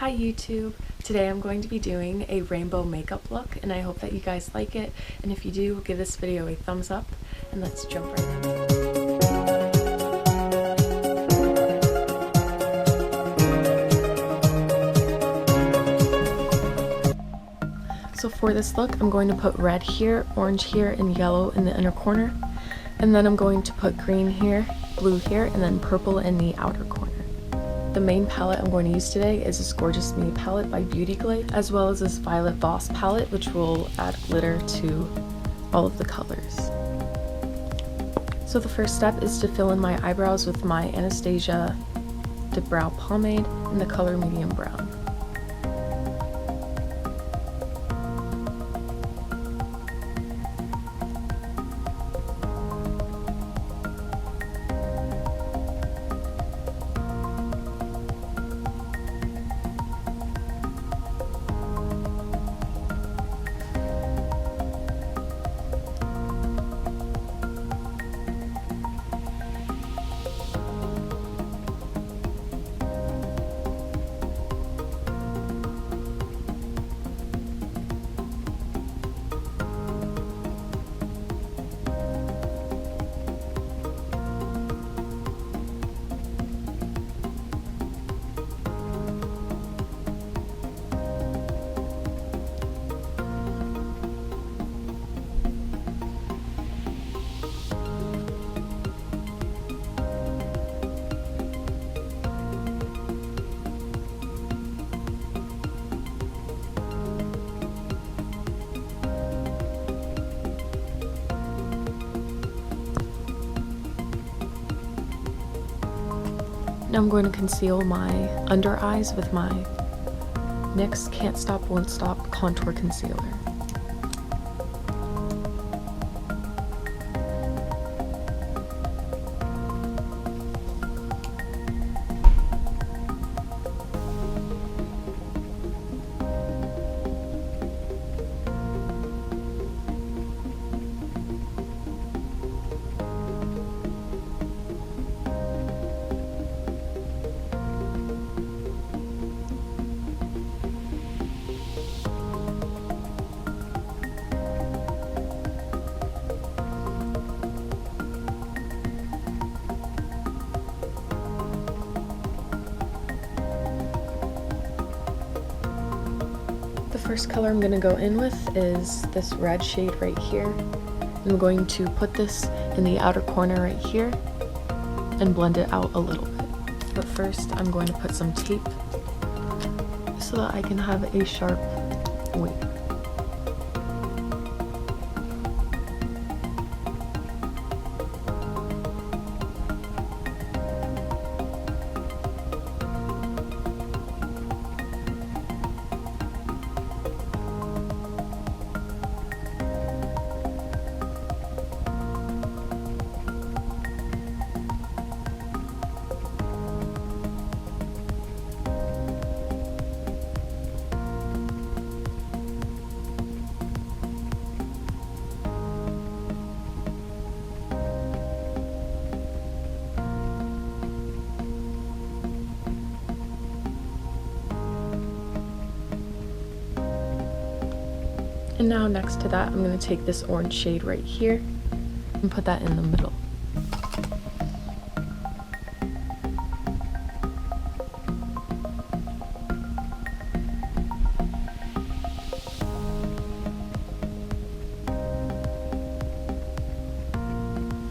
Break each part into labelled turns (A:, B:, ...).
A: Hi YouTube! Today I'm going to be doing a rainbow makeup look and I hope that you guys like it, and if you do, give this video a thumbs up and let's jump right in. So for this look, I'm going to put red here, orange here, and yellow in the inner corner, and then I'm going to put green here, blue here, and then purple in the outer corner. The main palette I'm going to use today is this Gorgeous Me palette by Beauty Glade, as well as this Violet Voss palette, which will add glitter to all of the colors. So the first step is to fill in my eyebrows with my Anastasia Dip Brow Pomade in the color Medium Brown. Now I'm going to conceal my under eyes with my NYX Can't Stop Won't Stop Contour Concealer. The first color I'm going to go in with is this red shade right here. I'm going to put this in the outer corner right here and blend it out a little bit. But first I'm going to put some tape so that I can have a sharp wing. And now next to that, I'm going to take this orange shade right here and put that in the middle.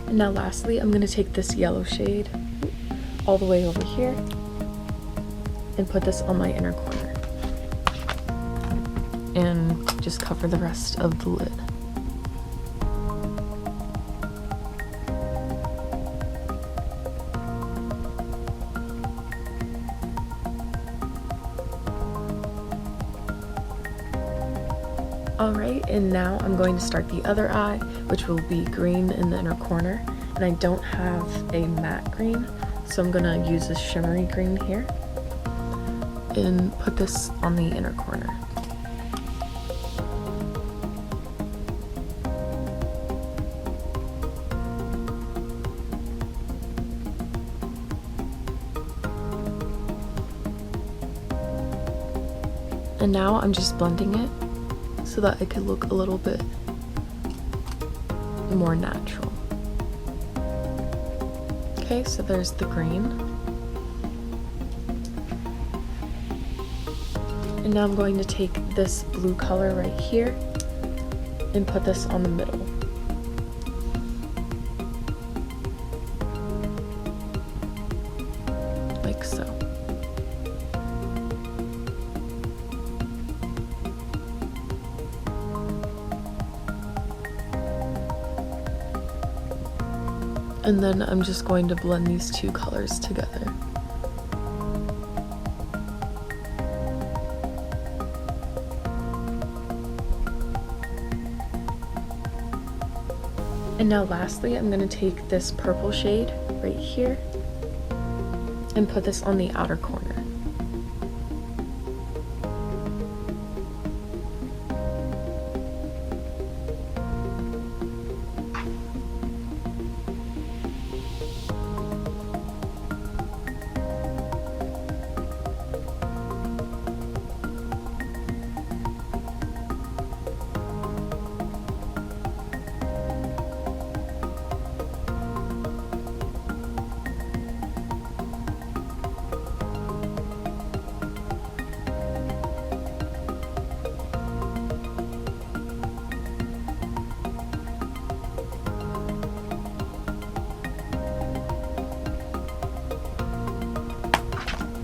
A: And now lastly, I'm going to take this yellow shade all the way over here and put this on my inner corner. And just cover the rest of the lid. Alright, and now I'm going to start the other eye, which will be green in the inner corner. And I don't have a matte green, so I'm going to use this shimmery green here and put this on the inner corner. And now I'm just blending it so that it could look a little bit more natural. Okay, so there's the green. And now I'm going to take this blue color right here and put this on the middle. Like so. And then I'm just going to blend these two colors together. And now lastly, I'm going to take this purple shade right here and put this on the outer corner.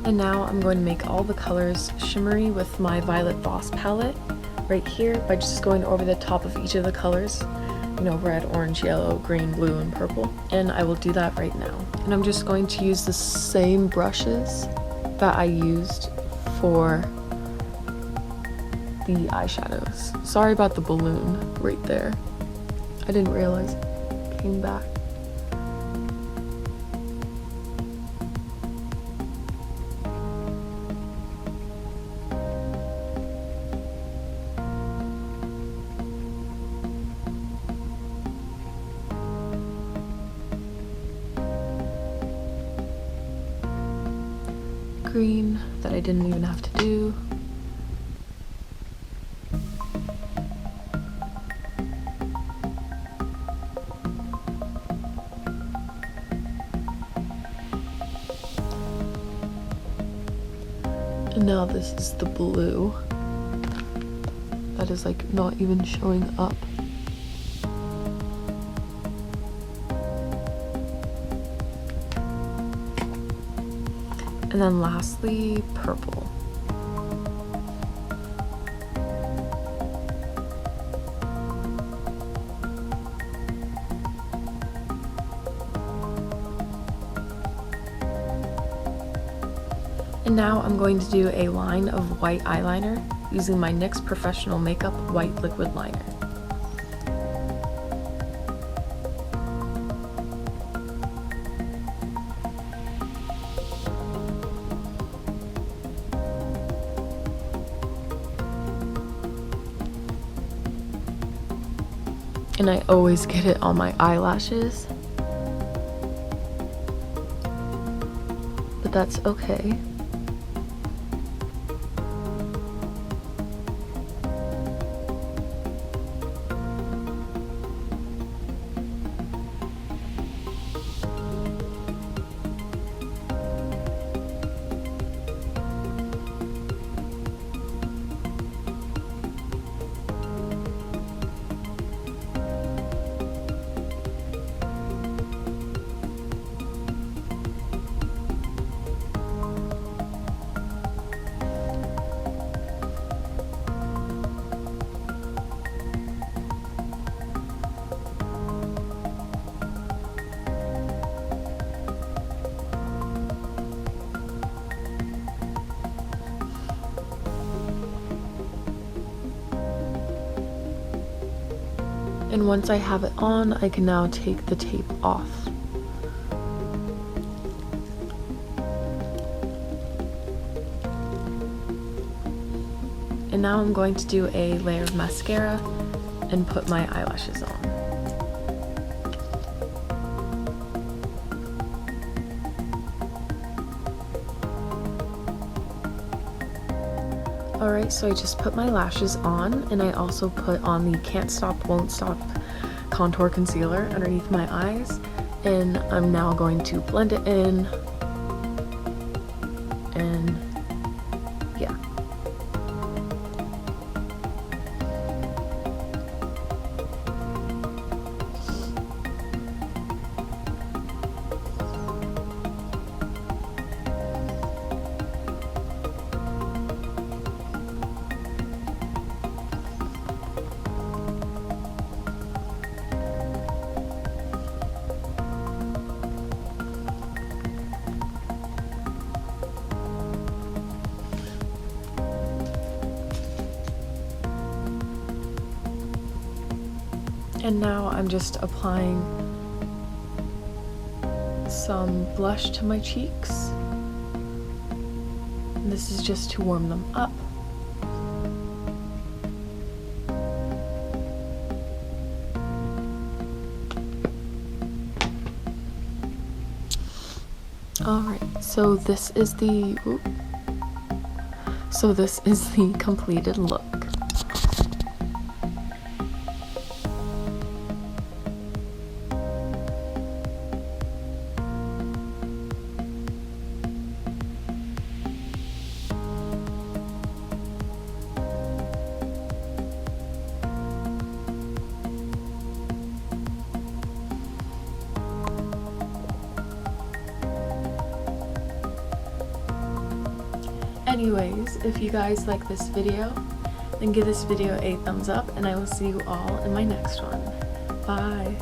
A: And now I'm going to make all the colors shimmery with my Violet Voss palette right here by just going over the top of each of the colors, you know, red, orange, yellow, green, blue, and purple. And I will do that right now. And I'm just going to use the same brushes that I used for the eyeshadows. Sorry about the balloon right there. I didn't realize it came back. Green that I didn't even have to do. And now this is the blue that is like not even showing up. And then lastly, purple. And now I'm going to do a line of white eyeliner using my NYX Professional Makeup White Liquid Liner. And I always get it on my eyelashes, but that's okay. And once I have it on, I can now take the tape off. And now I'm going to do a layer of mascara and put my eyelashes on. Alright, so I just put my lashes on, and I also put on the Can't Stop, Won't Stop contour concealer underneath my eyes, and I'm now going to blend it in, and yeah. And now I'm just applying some blush to my cheeks. And this is just to warm them up. Alright, so this is the completed look. Anyways, if you guys like this video, then give this video a thumbs up, and I will see you all in my next one. Bye!